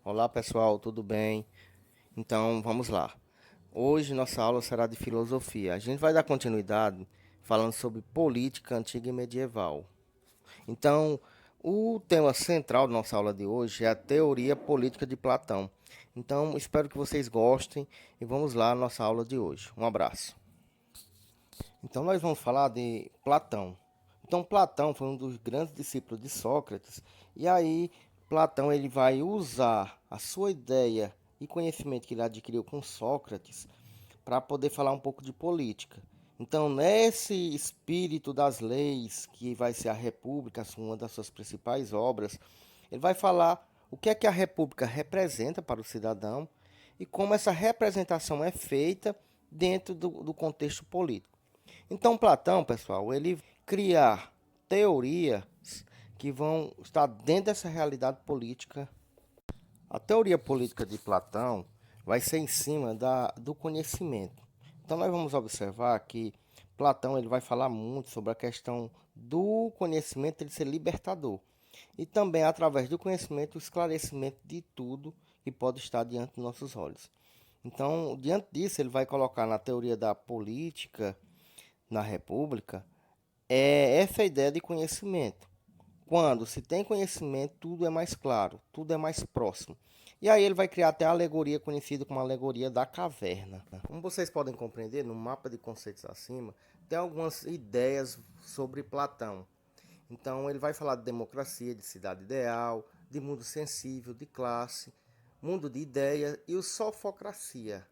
Olá pessoal, tudo bem? Então vamos lá. Hoje nossa aula será de filosofia. A gente vai dar continuidade falando sobre política antiga e medieval. Então, o tema central da nossa aula de hoje é a teoria política de Platão. Então, espero que vocês gostem e vamos lá à nossa aula de hoje. Um abraço. Então, nós vamos falar de Platão. Então, Platão foi um dos grandes discípulos de Sócrates, e aí Platão ele vai usar a sua ideia e conhecimento que ele adquiriu com Sócrates para poder falar um pouco de política. Então, nesse espírito das leis, que vai ser a República, uma das suas principais obras, ele vai falar o que a República representa para o cidadão e como essa representação é feita dentro do contexto político. Então, Platão, pessoal, ele criar teorias que vão estar dentro dessa realidade política. A teoria política de Platão vai ser em cima do conhecimento. Então, nós vamos observar que Platão ele vai falar muito sobre a questão do conhecimento ele ser libertador. E também, através do conhecimento, o esclarecimento de tudo que pode estar diante dos nossos olhos. Então, diante disso, ele vai colocar na teoria da política na República é essa ideia de conhecimento. Quando se tem conhecimento, tudo é mais claro, tudo é mais próximo. E aí ele vai criar até a alegoria conhecida como a alegoria da caverna. Como vocês podem compreender, no mapa de conceitos acima, tem algumas ideias sobre Platão. Então ele vai falar de democracia, de cidade ideal, de mundo sensível, de classe, mundo de ideia e o sofocracia.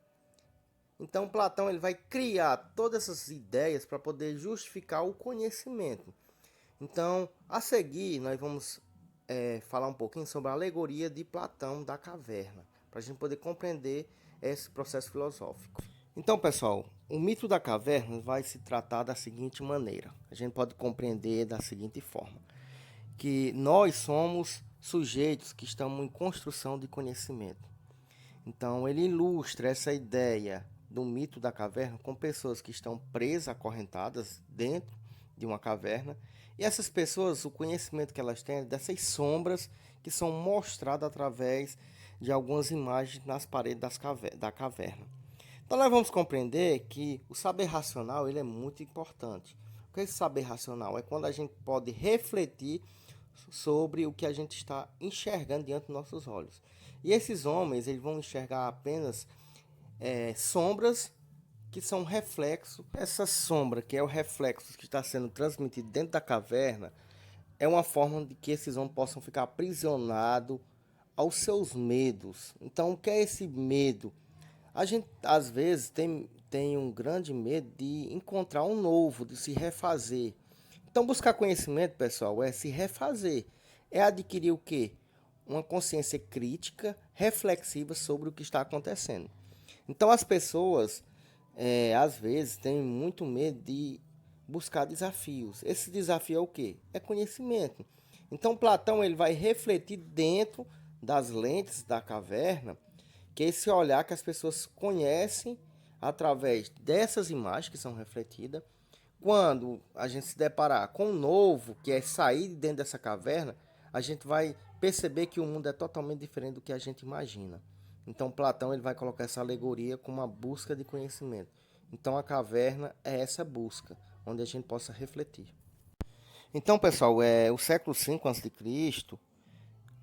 Então Platão ele vai criar todas essas ideias para poder justificar o conhecimento. Então, a seguir, nós vamos falar um pouquinho sobre a alegoria de Platão da caverna, para a gente poder compreender esse processo filosófico. Então, pessoal, o mito da caverna vai se tratar da seguinte maneira. A gente pode compreender da seguinte forma, que nós somos sujeitos que estamos em construção de conhecimento. Então, ele ilustra essa ideia do mito da caverna com pessoas que estão presas, acorrentadas dentro de uma caverna. E essas pessoas, o conhecimento que elas têm é dessas sombras que são mostradas através de algumas imagens nas paredes da caverna. Então, nós vamos compreender que o saber racional ele é muito importante. O que é esse saber racional? É quando a gente pode refletir sobre o que a gente está enxergando diante dos nossos olhos. E esses homens eles vão enxergar apenas sombras que são reflexo. Essa sombra, que é o reflexo que está sendo transmitido dentro da caverna, é uma forma de que esses homens possam ficar aprisionados aos seus medos. Então, o que é esse medo? A gente, às vezes, tem um grande medo de encontrar um novo, de se refazer. Então, buscar conhecimento, pessoal, é se refazer. É adquirir o quê? Uma consciência crítica, reflexiva sobre o que está acontecendo. Então, as pessoas, às vezes, têm muito medo de buscar desafios. Esse desafio é o quê? É conhecimento. Então, Platão ele vai refletir dentro das lentes da caverna, que é esse olhar que as pessoas conhecem através dessas imagens que são refletidas. Quando a gente se deparar com um novo, que é sair de dentro dessa caverna, a gente vai perceber que o mundo é totalmente diferente do que a gente imagina. Então Platão ele vai colocar essa alegoria como uma busca de conhecimento. Então a caverna é essa busca, onde a gente possa refletir. Então, pessoal, o século V a.C.,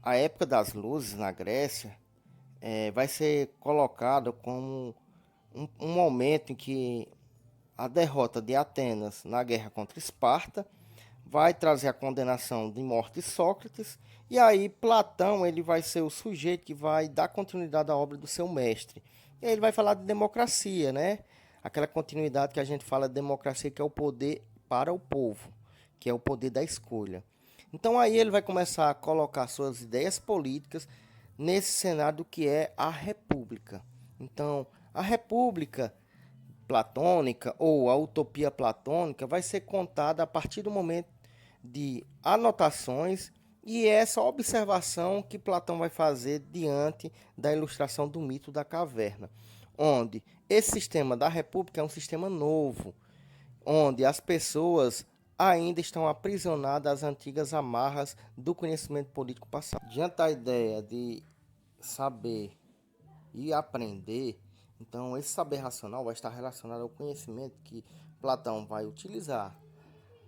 a época das luzes na Grécia, vai ser colocado como um momento em que a derrota de Atenas na guerra contra Esparta vai trazer a condenação de morte de Sócrates, e aí Platão ele vai ser o sujeito que vai dar continuidade à obra do seu mestre. E aí ele vai falar de democracia, né? Aquela continuidade que a gente fala de democracia, que é o poder para o povo, que é o poder da escolha. Então aí ele vai começar a colocar suas ideias políticas nesse cenário do que é a república. Então, a república platônica ou a utopia platônica vai ser contada a partir do momento de anotações e essa observação que Platão vai fazer diante da ilustração do mito da caverna, onde esse sistema da república é um sistema novo, onde as pessoas ainda estão aprisionadas às antigas amarras do conhecimento político passado. Diante da ideia de saber e aprender, então esse saber racional vai estar relacionado ao conhecimento que Platão vai utilizar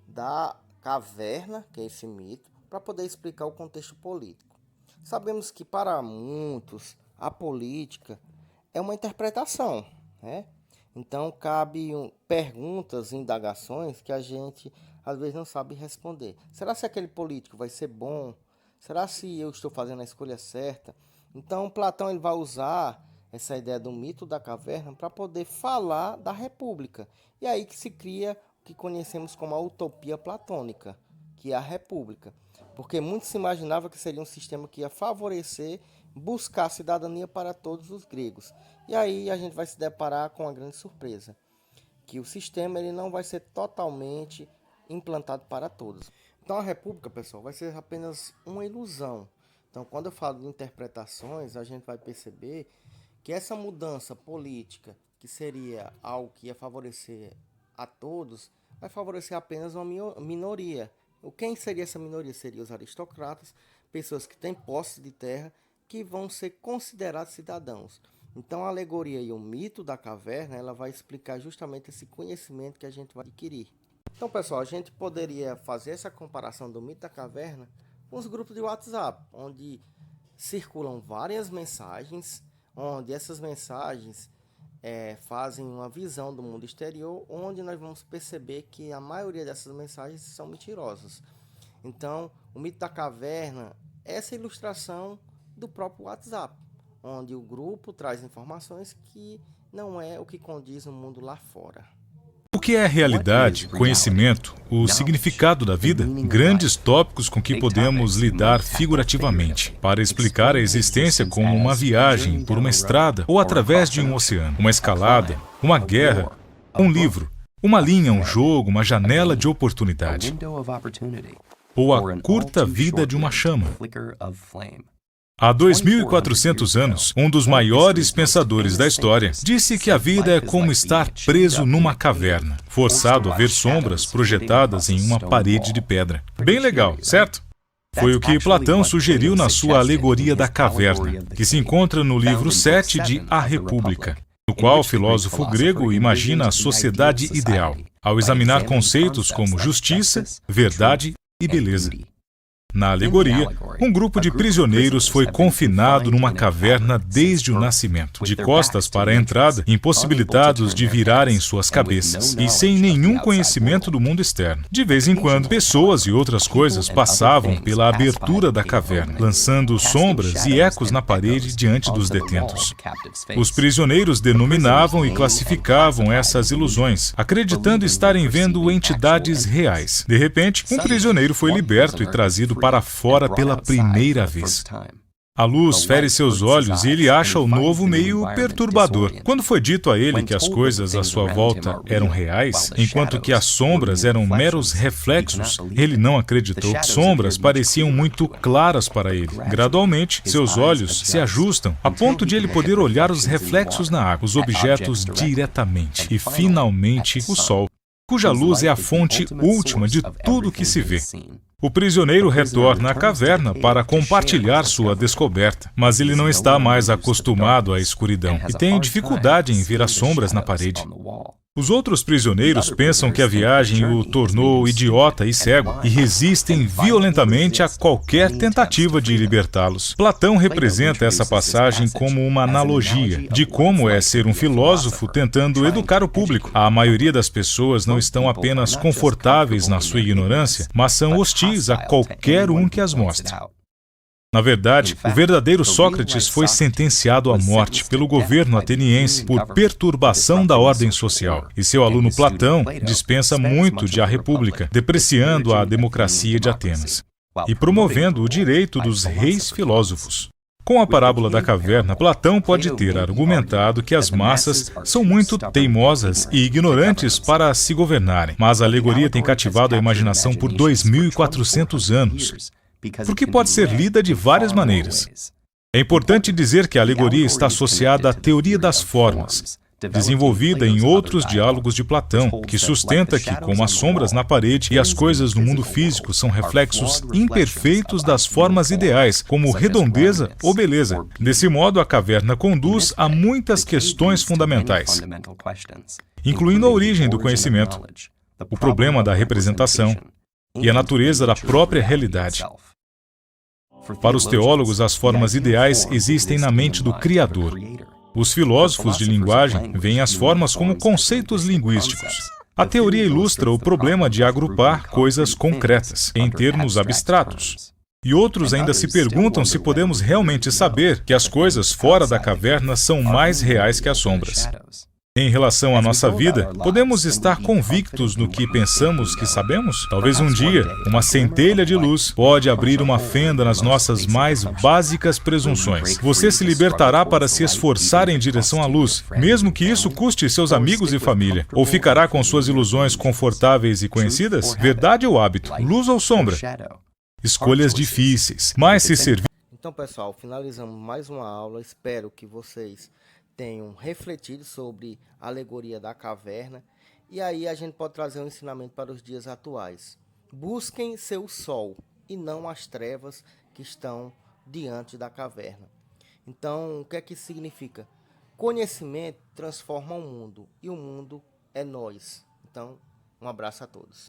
da caverna, que é esse mito, para poder explicar o contexto político. Sabemos que para muitos a política é uma interpretação, né? Então cabe perguntas, indagações que a gente às vezes não sabe responder. Será se aquele político vai ser bom? Será se eu estou fazendo a escolha certa? Então Platão ele vai usar essa ideia do mito da caverna para poder falar da república. E aí que se cria o que conhecemos como a utopia platônica, que é a república. Porque muito se imaginava que seria um sistema que ia favorecer, buscar a cidadania para todos os gregos. E aí a gente vai se deparar com uma grande surpresa, que o sistema ele não vai ser totalmente implantado para todos. Então a república, pessoal, vai ser apenas uma ilusão. Então quando eu falo de interpretações, a gente vai perceber que essa mudança política, que seria algo que ia favorecer a todos, vai favorecer apenas uma minoria. Quem seria essa minoria? Seriam os aristocratas, pessoas que têm posse de terra, que vão ser considerados cidadãos. Então a alegoria e o mito da caverna, ela vai explicar justamente esse conhecimento que a gente vai adquirir. Então, pessoal, a gente poderia fazer essa comparação do mito da caverna com os grupos de WhatsApp, onde circulam várias mensagens, onde essas mensagens fazem uma visão do mundo exterior, onde nós vamos perceber que a maioria dessas mensagens são mentirosas. Então, o mito da caverna é essa ilustração do próprio WhatsApp, onde o grupo traz informações que não é o que condiz no mundo lá fora. O que é realidade, conhecimento, o significado da vida? Grandes tópicos com que podemos lidar figurativamente, para explicar a existência como uma viagem por uma estrada ou através de um oceano, uma escalada, uma guerra, um livro, uma linha, um jogo, uma janela de oportunidade, ou a curta vida de uma chama. Há 2.400 anos, um dos maiores pensadores da história disse que a vida é como estar preso numa caverna, forçado a ver sombras projetadas em uma parede de pedra. Bem legal, certo? Foi o que Platão sugeriu na sua alegoria da caverna, que se encontra no livro 7 de A República, no qual o filósofo grego imagina a sociedade ideal, ao examinar conceitos como justiça, verdade e beleza. Na alegoria, um grupo de prisioneiros foi confinado numa caverna desde o nascimento, de costas para a entrada, impossibilitados de virarem suas cabeças e sem nenhum conhecimento do mundo externo. De vez em quando, pessoas e outras coisas passavam pela abertura da caverna, lançando sombras e ecos na parede diante dos detentos. Os prisioneiros denominavam e classificavam essas ilusões, acreditando estarem vendo entidades reais. De repente, um prisioneiro foi liberto e trazido para fora pela primeira vez. A luz fere seus olhos e ele acha o novo meio perturbador. Quando foi dito a ele que as coisas à sua volta eram reais, enquanto que as sombras eram meros reflexos, ele não acreditou. Sombras pareciam muito claras para ele. Gradualmente, seus olhos se ajustam a ponto de ele poder olhar os reflexos na água, os objetos diretamente. E, finalmente, o sol, cuja luz é a fonte última de tudo que se vê. O prisioneiro retorna à caverna para compartilhar sua descoberta, mas ele não está mais acostumado à escuridão e tem dificuldade em ver as sombras na parede. Os outros prisioneiros pensam que a viagem o tornou idiota e cego e resistem violentamente a qualquer tentativa de libertá-los. Platão representa essa passagem como uma analogia de como é ser um filósofo tentando educar o público. A maioria das pessoas não estão apenas confortáveis na sua ignorância, mas são hostis a qualquer um que as mostre. Na verdade, o verdadeiro Sócrates foi sentenciado à morte pelo governo ateniense por perturbação da ordem social, e seu aluno Platão dispensa muito de A República, depreciando a democracia de Atenas e promovendo o direito dos reis filósofos. Com a parábola da caverna, Platão pode ter argumentado que as massas são muito teimosas e ignorantes para se governarem, mas a alegoria tem cativado a imaginação por 2.400 anos. Porque pode ser lida de várias maneiras. É importante dizer que a alegoria está associada à teoria das formas, desenvolvida em outros diálogos de Platão, que sustenta que, como as sombras na parede e as coisas no mundo físico são reflexos imperfeitos das formas ideais, como redondeza ou beleza. Desse modo, a caverna conduz a muitas questões fundamentais, incluindo a origem do conhecimento, o problema da representação e a natureza da própria realidade. Para os teólogos, as formas ideais existem na mente do Criador. Os filósofos de linguagem veem as formas como conceitos linguísticos. A teoria ilustra o problema de agrupar coisas concretas em termos abstratos. E outros ainda se perguntam se podemos realmente saber que as coisas fora da caverna são mais reais que as sombras. Em relação à nossa vida, podemos estar convictos no que pensamos que sabemos? Talvez um dia, uma centelha de luz pode abrir uma fenda nas nossas mais básicas presunções. Você se libertará para se esforçar em direção à luz, mesmo que isso custe seus amigos e família. Ou ficará com suas ilusões confortáveis e conhecidas? Verdade ou hábito? Luz ou sombra? Escolhas difíceis, mas se servir... Então, pessoal, finalizamos mais uma aula. Espero que vocês tenham refletido sobre a alegoria da caverna, e aí a gente pode trazer um ensinamento para os dias atuais. Busquem seu sol e não as trevas que estão diante da caverna. Então, o que é que isso significa? Conhecimento transforma o mundo, e o mundo é nós. Então, um abraço a todos.